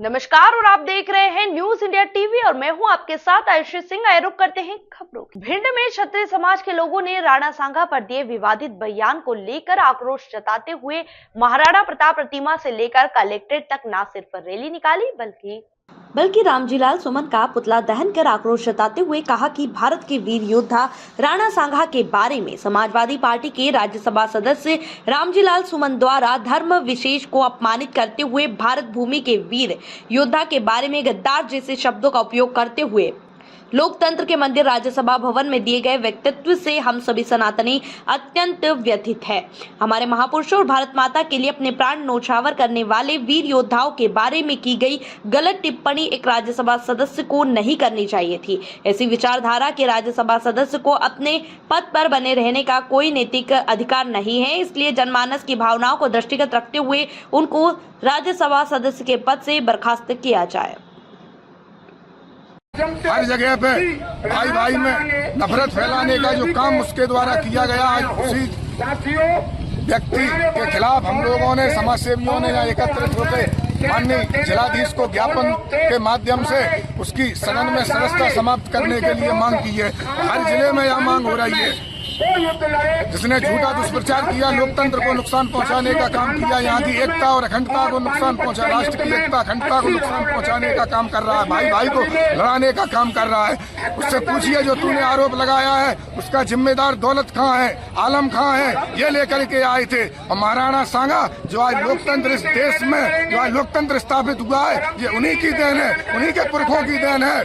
नमस्कार और आप देख रहे हैं न्यूज इंडिया टीवी और मैं हूं आपके साथ आयुषी सिंह। आए रुक करते हैं खबरों की। भिंड में क्षत्रिय समाज के लोगों ने राणा सांगा पर दिए विवादित बयान को लेकर आक्रोश जताते हुए महाराणा प्रताप प्रतिमा से लेकर कलेक्ट्रेट तक न सिर्फ रैली निकाली बल्कि रामजीलाल सुमन का पुतला दहन कर आक्रोश जताते हुए कहा कि भारत के वीर योद्धा राणा सांगा के बारे में समाजवादी पार्टी के राज्यसभा सदस्य रामजीलाल सुमन द्वारा धर्म विशेष को अपमानित करते हुए भारत भूमि के वीर योद्धा के बारे में गद्दार जैसे शब्दों का उपयोग करते हुए लोकतंत्र के मंदिर राज्यसभा भवन में दिए गए वक्तव्य से हम सभी सनातनी अत्यंत व्यथित है। हमारे महापुरुषों और भारत माता के लिए अपने प्राण न्यौछावर करने वाले वीर योद्धाओं के बारे में की गई गलत टिप्पणी एक राज्यसभा सदस्य को नहीं करनी चाहिए थी। ऐसी विचारधारा के राज्यसभा सदस्य को अपने पद पर बने रहने का कोई नैतिक अधिकार नहीं है, इसलिए जनमानस की भावनाओं को दृष्टिगत रखते हुए उनको राज्यसभा सदस्य के पद से बर्खास्त किया जाए। हर जगह पे भाई भाई में नफरत फैलाने का जो काम उसके द्वारा किया गया, आज उसी व्यक्ति के खिलाफ हम लोगों ने, समाज सेवियों ने यहाँ एकत्रित होकर माननीय जिलाधीश को ज्ञापन के माध्यम से उसकी सदन में सदस्यता समाप्त करने के लिए मांग की है। हर जिले में यह मांग हो रही है। जिसने झूठा दुष्प्रचार किया, लोकतंत्र को नुकसान पहुंचाने का काम किया, यहाँ की एकता और अखंडता को नुकसान पहुंचा, राष्ट्र की एकता अखंडता को नुकसान पहुंचाने का काम कर रहा है, भाई भाई को लड़ाने का काम कर रहा है। उससे पूछिए जो तूने आरोप लगाया है उसका जिम्मेदार दौलत खां है, आलम खां है, ये लेकर के आए थे। और महाराणा सांगा जो आज लोकतंत्र इस देश में, जो आज लोकतंत्र स्थापित हुआ है, ये उन्हीं की देन है, उन्हीं के पुरखों की देन है।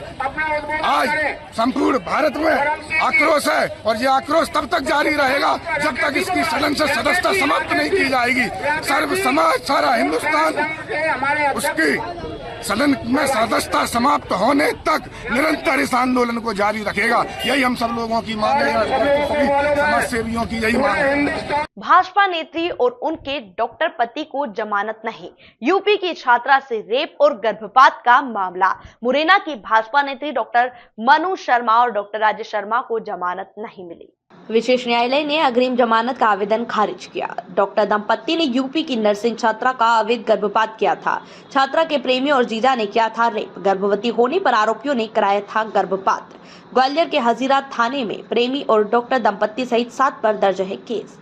आज संपूर्ण भारत में आक्रोश है और ये आक्रोश तब तक जारी रहेगा जब तक इसकी सदन से सदस्यता समाप्त नहीं की जाएगी। सर्व समाज, सारा हिंदुस्तान उसकी सदन में सदस्यता समाप्त होने तक निरंतर इस आंदोलन को जारी रखेगा। यही हम सब लोगों की मांग है, सभी समाज सेवियों की यही मांग है। भाजपा नेत्री और उनके डॉक्टर पति को जमानत नहीं। यूपी की छात्रा से रेप और गर्भपात का मामला। मुरैना की भाजपा नेत्री डॉक्टर मनु शर्मा और डॉक्टर राजेश शर्मा को जमानत नहीं मिली। विशेष न्यायालय ने अग्रिम जमानत का आवेदन खारिज किया। डॉक्टर दंपत्ति ने यूपी की नर्सिंग छात्रा का अवैध गर्भपात किया था। छात्रा के प्रेमी और जीजा ने किया था रेप। गर्भवती होने पर आरोपियों ने कराया था गर्भपात। ग्वालियर के हजीरा थाने में प्रेमी और डॉक्टर दंपत्ति सहित 7 पर दर्ज है केस।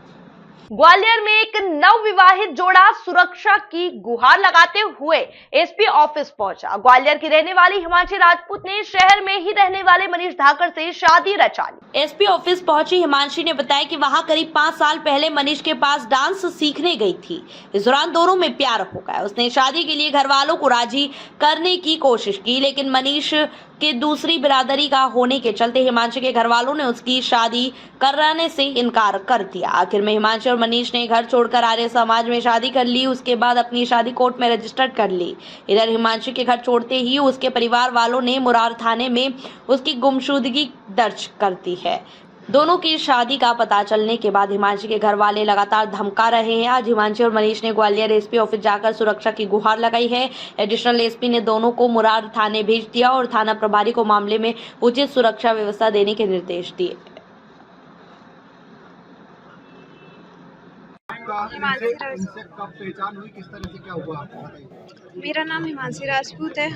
ग्वालियर में एक नवविवाहित जोड़ा सुरक्षा की गुहार लगाते हुए एसपी ऑफिस पहुंचा। ग्वालियर की रहने वाली हिमांशी राजपूत ने शहर में ही रहने वाले मनीष धाकर से शादी रचा ली। एसपी ऑफिस पहुंची हिमांशी ने बताया कि वहां करीब 5 साल पहले मनीष के पास डांस सीखने गई थी। इस दौरान दोनों में प्यार हो गया। उसने शादी के लिए घर वालों को राजी करने की कोशिश की, लेकिन मनीष के दूसरी बिरादरी का होने के चलते हिमांशी के घर वालों ने उसकी शादी कराने से इनकार कर दिया। आखिर में हिमांशी और मनीष ने घर छोड़कर आर्य समाज में शादी कर ली। उसके बाद अपनी शादी कोर्ट में रजिस्टर्ड कर ली। इधर हिमांशी के घर छोड़ते ही उसके परिवार वालों ने मुरार थाने में उसकी गुमशुदगी दर्ज कर दी है। दोनों की शादी का पता चलने के बाद हिमांशी के घर वाले लगातार धमका रहे हैं। आज हिमांशी और मनीष ने ग्वालियर एसपी ऑफिस जाकर सुरक्षा की गुहार लगाई है। एडिशनल एसपी ने दोनों को मुरार थाने भेज दिया और थाना प्रभारी को मामले में उचित सुरक्षा व्यवस्था देने के निर्देश दिए। इनसे कब पहचान हुई, किस तरह से क्या हुआ? मेरा नाम हिमांशी राजपूत है।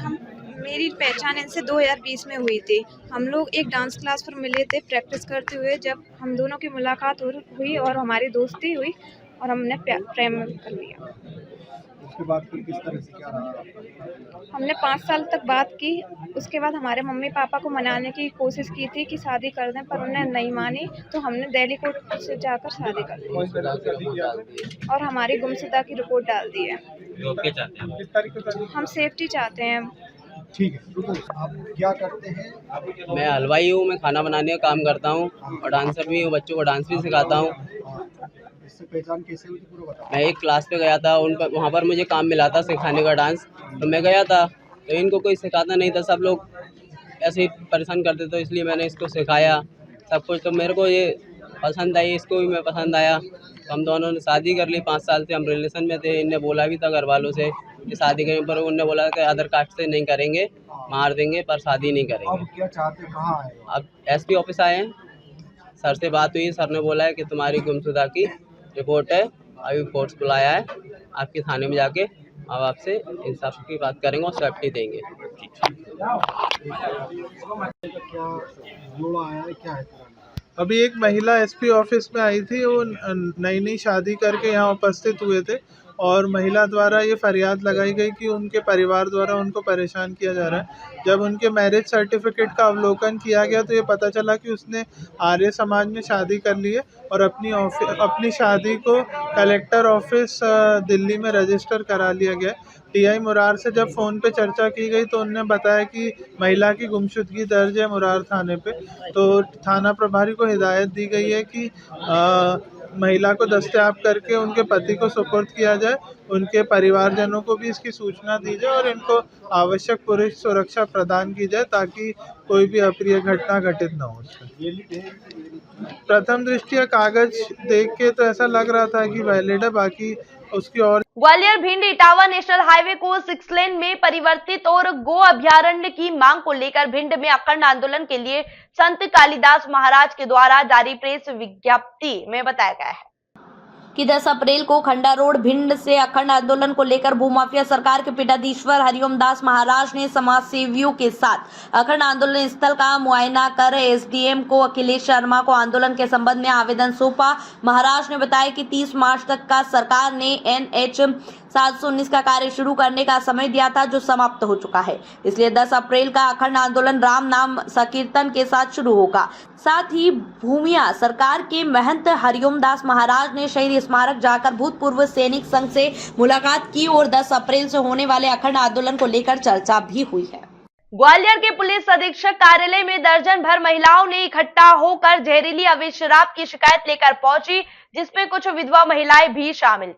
मेरी पहचान इनसे 2020 में हुई थी। हम लोग एक डांस क्लास पर मिले थे प्रैक्टिस करते हुए। जब हम दोनों की मुलाकात हुई और हमारी दोस्ती हुई और हमने प्रेम कर लिया। उसके बाद फिर किस तरह से क्या रहा? हमने 5 साल तक बात की। उसके बाद हमारे मम्मी पापा को मनाने की कोशिश की थी कि शादी कर दें, पर उन्हें नहीं मानी, तो हमने दिल्ली कोर्ट से जाकर शादी कर दी और हमारी गुमशुदा की रिपोर्ट डाल दी है। हम सेफ्टी चाहते हैं। ठीक है, आप क्या करते हैं? मैं हलवाई हूँ, मैं खाना बनाने का काम करता हूँ और डांसर भी हूँ, बच्चों को डांस भी सिखाता हूँ। इससे पहचान कैसे हुई थी पूरा बताओ। मैं एक क्लास पे गया था, वहाँ पर मुझे काम मिला था सिखाने का डांस, तो मैं गया था, तो इनको कोई सिखाता नहीं था, सब लोग ऐसे ही परेशान करते, तो इसलिए मैंने इसको सिखाया सब कुछ। तो मेरे को ये पसंद आई, इसको भी मैं पसंद आया, तो हम दोनों ने शादी कर ली। 5 साल से हम रिलेशन में थे। इनने बोला भी था घर वालों से कि शादी करें, पर उन्होंने बोला कि अदर कास्ट से नहीं करेंगे, मार देंगे, पर शादी नहीं करेंगे। अब क्या चाहते, कहाँ आए? अब एसपी ऑफिस आए हैं, सर से बात हुई। सर ने बोला है कि तुम्हारी गुमशुदा की रिपोर्ट है, अभी फोर्स बुलाया है, आपके थाने में जाके अब आपसे इंसाफ की बात करेंगे और सेफ्टी देंगे। अभी एक महिला एसपी ऑफिस में आई थी, वो नई नई शादी करके यहाँ उपस्थित हुए थे और महिला द्वारा ये फरियाद लगाई गई कि उनके परिवार द्वारा उनको परेशान किया जा रहा है। जब उनके मैरिज सर्टिफिकेट का अवलोकन किया गया तो ये पता चला कि उसने आर्य समाज में शादी कर ली है और अपनी शादी को कलेक्टर ऑफिस दिल्ली में रजिस्टर करा लिया गया। टीआई मुरार से जब फ़ोन पे चर्चा की गई तो उन्होंने बताया कि महिला की गुमशुदगी दर्ज है मुरार थाने पे। तो थाना प्रभारी को हिदायत दी गई है कि महिला को दस्तयाब करके उनके पति को सुपुर्द किया जाए, उनके परिवारजनों को भी इसकी सूचना दी जाए और इनको आवश्यक पुलिस सुरक्षा प्रदान की जाए ताकि कोई भी अप्रिय घटना घटित न हो। प्रथम दृष्टया कागज देख के तो ऐसा लग रहा था कि वैलिड है, बाकी उसकी और ग्वालियर भिंड इटावा नेशनल हाईवे को 6 लेन में परिवर्तित और गो अभयारण्य की मांग को लेकर भिंड में अखंड आंदोलन के लिए संत कालिदास महाराज के द्वारा जारी प्रेस विज्ञप्ति में बताया गया है कि 10 अप्रैल को खंडा रोड भिंड से अखंड आंदोलन को लेकर भूमाफिया सरकार के पीठाधीश्वर हरिओम दास महाराज ने समाज सेवियों के साथ अखंड आंदोलन स्थल का मुआयना कर एसडीएम को अखिलेश शर्मा को आंदोलन के संबंध में आवेदन सौंपा। महाराज ने बताया कि 30 मार्च तक का सरकार ने NH 719 का कार्य शुरू करने का समय दिया था, जो समाप्त हो चुका है। इसलिए 10 अप्रैल का अखंड आंदोलन राम नाम संकीर्तन के साथ शुरू होगा। साथ ही भूमिया सरकार के महंत हरिओम दास महाराज ने शहीद स्मारक जाकर भूतपूर्व सैनिक संघ से मुलाकात की और 10 अप्रैल से होने वाले अखंड आंदोलन को लेकर चर्चा भी हुई है। ग्वालियर के पुलिस अधीक्षक कार्यालय में दर्जन भर महिलाओं ने इकट्ठा होकर जहरीली अवैध शराब की शिकायत लेकर पहुंची, जिसमें कुछ विधवा महिलाएं भी शामिल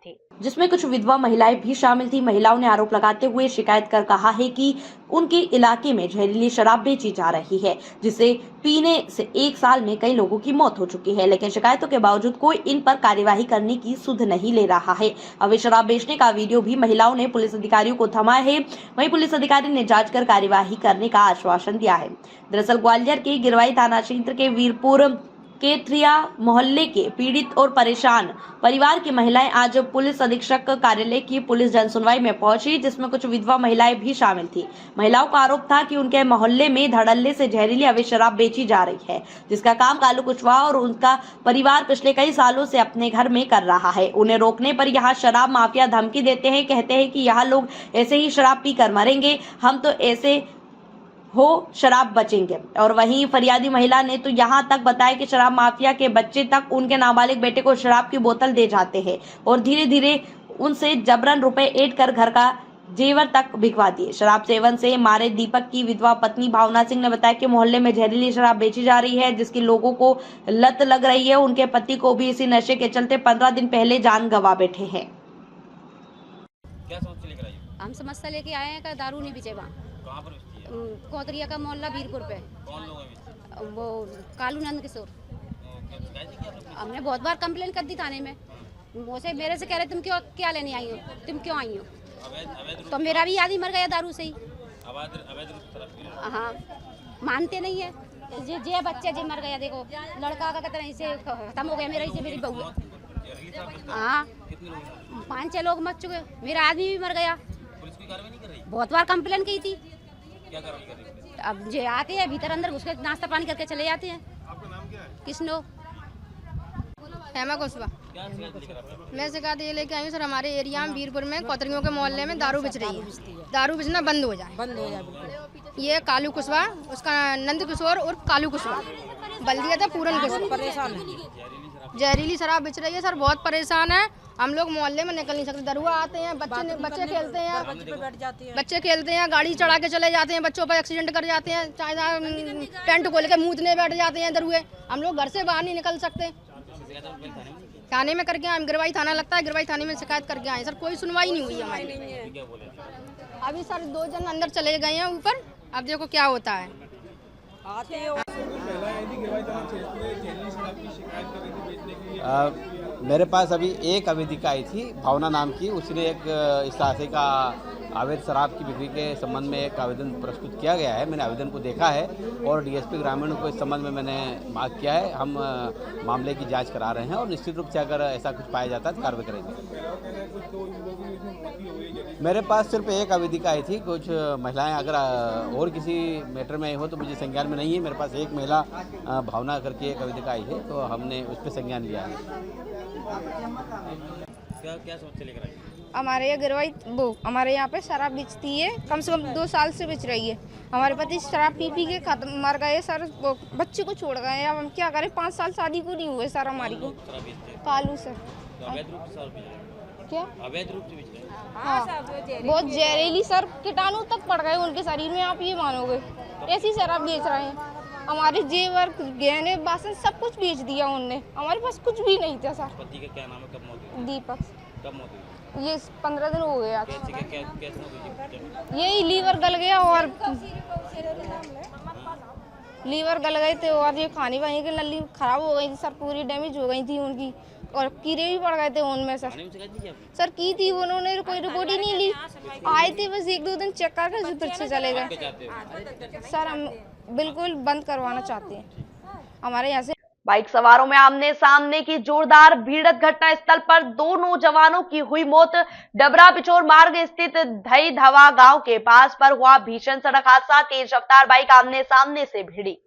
थी। महिलाओं ने आरोप लगाते हुए शिकायत कर कहा है कि उनके इलाके में जहरीली शराब बेची जा रही है, जिसे पीने से 1 साल में कई लोगों की मौत हो चुकी है, लेकिन शिकायतों के बावजूद कोई इन पर कार्यवाही करने की सुध नहीं ले रहा है। अवैध शराब बेचने का वीडियो भी महिलाओं ने पुलिस अधिकारियों को थमा है। वहीं पुलिस अधिकारी ने जांच कर कार्यवाही करने का आश्वासन दिया है। दरअसल ग्वालियर के गिरवाई थाना क्षेत्र के वीरपुर केथरिया मोहल्ले के पीड़ित और परेशान परिवार की महिलाएं आज पुलिस अधीक्षक कार्यालय की पुलिस जनसुनवाई में पहुंची, जिसमें कुछ विधवा महिलाएं भी शामिल थी। महिलाओं का आरोप था कि उनके मोहल्ले में धड़ल्ले से जहरीली अवैध शराब बेची जा रही है, जिसका काम कालू कुशवाहा और उनका परिवार पिछले कई सालों से अपने घर में कर रहा है। उन्हें रोकने पर यहाँ शराब माफिया धमकी देते हैं, कहते हैं कि यहाँ लोग ऐसे ही शराब पीकर मरेंगे, हम तो ऐसे हो शराब बचेंगे। और वहीं फरियादी महिला ने तो यहाँ तक बताया कि शराब माफिया के बच्चे तक उनके नाबालिग बेटे को शराब की बोतल दे जाते हैं और धीरे धीरे उनसे जबरन रुपए ऐड कर घर का जेवर तक भिजवा दिए। शराब सेवन से मारे दीपक की विधवा पत्नी भावना सिंह ने बताया कि मोहल्ले में जहरीली शराब बेची जा रही है, जिसकी लोगों को लत लग रही है। उनके पति को भी इसी नशे के चलते 15 दिन पहले जान गंवा बैठे हैं। क्या सोच के लेकर आई? हम समस्या लेके आए हैं कि दारू नहीं बेचे वहाँ। कहाँ पर बेचती है? कोतरिया का मोहल्ला वीरपुर पे। कौन लोग हैं? वो कालू नंद किशोर। हमने बहुत बार कंप्लेन कर दी थाने में। मुझसे मेरे से कह रहे तुम क्यों क्या लेने आई हो, तुम क्यों आई हो? तो मेरा भी आदमी मर गया दारू से ही। हाँ, मानते नहीं है। जे बच्चे जे मर गया, देखो लड़का का कहते इसे खत्म हो गया, मेरा इसे मेरी बहू। हाँ, 5-6 लोग मर चुके, मेरा आदमी भी मर गया। पुलिस कोई कार्रवाई नहीं कर रही? बहुत बार कंप्लेन की थी। क्या कार्रवाई कर रही है? अब जे आते हैं भीतर अंदर घुस के नाश्ता पानी करके चले जाते हैं। आपका नाम क्या है? किसनो हेमा कुशवा। मैं शिकायत ये लेके आई हूँ सर, हमारे एरिया में वीरपुर में कोतरियों के मोहल्ले में दारू बिच रही है। दारू बिचना बंद हो जाए। ये कालू कुशवा, उसका नंद किशोर और कालू कुशवा बल्दिया था पूरन किशोर। परेशान है, जहरीली शराब बिच रही है सर, बहुत परेशान है। हम लोग मोहल्ले में निकल नहीं सकते। दरुआ आते हैं, बच्चे खेलते हैं, गाड़ी चढ़ा के चले जाते हैं, बच्चों पर एक्सीडेंट कर जाते हैं, चाहे टेंट खोल के मूतने बैठ जाते हैं दरुए। हम लोग घर से बाहर नहीं निकल सकते। थाने में करके आए, गिरवाई थाना लगता है, गिरवाई थाने में शिकायत करके आए सर, कोई सुनवाई नहीं हुई हमारी। अभी सर 2 जन अंदर चले गए हैं ऊपर, अब देखो क्या होता है। मेरे पास अभी एक आवेदिका आई थी भावना नाम की, उसने एक इस तरह से का अवैध शराब की बिक्री के संबंध में एक आवेदन प्रस्तुत किया गया है। मैंने आवेदन को देखा है और डीएसपी ग्रामीण को इस संबंध में मैंने मांग किया है। हम मामले की जांच करा रहे हैं और निश्चित रूप से अगर ऐसा कुछ पाया जाता है तो कार्रवाई करेंगे। मेरे पास सिर्फ एक अवधिका आई थी। कुछ महिलाएं अगर और किसी मैटर में आई हो तो मुझे संज्ञान में नहीं है। मेरे पास एक महिला भावना करके एक अवधिका आई है, तो हमने उस पर संज्ञान लिया है। क्या समस्या लेकर आई? हमारे यहाँ गिरवाई वो हमारे यहाँ पे शराब बेचती है, कम से कम 2 साल से बेच रही है। हमारे पति शराब पी पी के खत्म मर गए सर, वो बच्चे को छोड़ गए। अब हम क्या करें, 5 साल शादी को नहीं हुए सर हमारी को। कालू सर। अवैध रूप से शराब बेच रहे हैं? क्या अवैध रूप से बेच रहे हैं? हाँ, बहुत जहरीली सर, कीटाणु तक पड़ गए उनके शरीर में, आप ये मानोगे। ऐसी शराब बेच रहे हैं। हमारे जेवर गहने बासन सब कुछ बेच दिया उनने, हमारे पास कुछ भी नहीं था सर। पति का क्या नाम है, कब मौत हुई? दीपक। कब मौत हुई? ये 15 दिन हो गए आज। कैसे मौत हुई? यही लीवर गल गया और लीवर गल गए थे और ये खाने पानी की नली खराब हो गई थी सर, पूरी डैमेज हो गई थी उनकी, और कीड़े भी पड़ गए थे उनमें सर। सर की थी उन्होंने, कोई रिपोर्ट ही नहीं ली। आए थे बस 1-2 दिन चेक करके फिर से चले गए। सर हम बिल्कुल बंद करवाना चाहते हैं। हमारे यहाँ से बाइक सवारों में आमने सामने की जोरदार भिड़ंत, घटना स्थल पर 2 नौजवानों की हुई मौत। डबरा पिछोर मार्ग स्थित धई धवा गांव के पास पर हुआ भीषण सड़क हादसा। तेज रफ्तार बाइक आमने सामने से भिड़ी।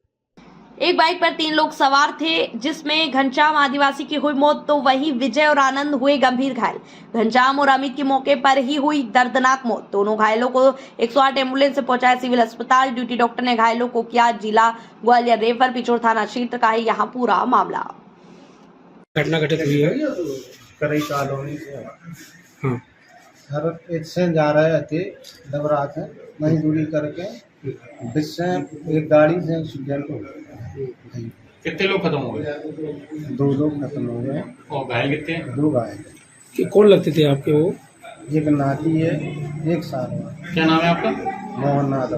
एक बाइक पर 3 लोग सवार थे, जिसमें घनश्याम आदिवासी की हुई मौत, तो वहीं विजय और आनंद हुए गंभीर घायल। घनश्याम और अमित की मौके पर ही हुई दर्दनाक मौत। दोनों घायलों को 108 एम्बुलेंस से पहुंचाया सिविल अस्पताल। ड्यूटी डॉक्टर ने घायलों को किया जिला ग्वालियर रेफर। पिछोर थाना क्षेत्र का है यहाँ पूरा मामला। घटना घटित हुई है कई कॉलोनी से हर एक से जा रहे थे डबरा से, वहीं दूरी करके जिससे एक गाड़ी से एक्सीडेंट हो गया। कितने लोग खत्म हो गए? 2 लोग खत्म हो गए। और घायल कितने? 2 घायल। कि कौन लगते थे आपके वो? एक नाती है, एक साल। क्या नाम है आपका? मोहन नाथ।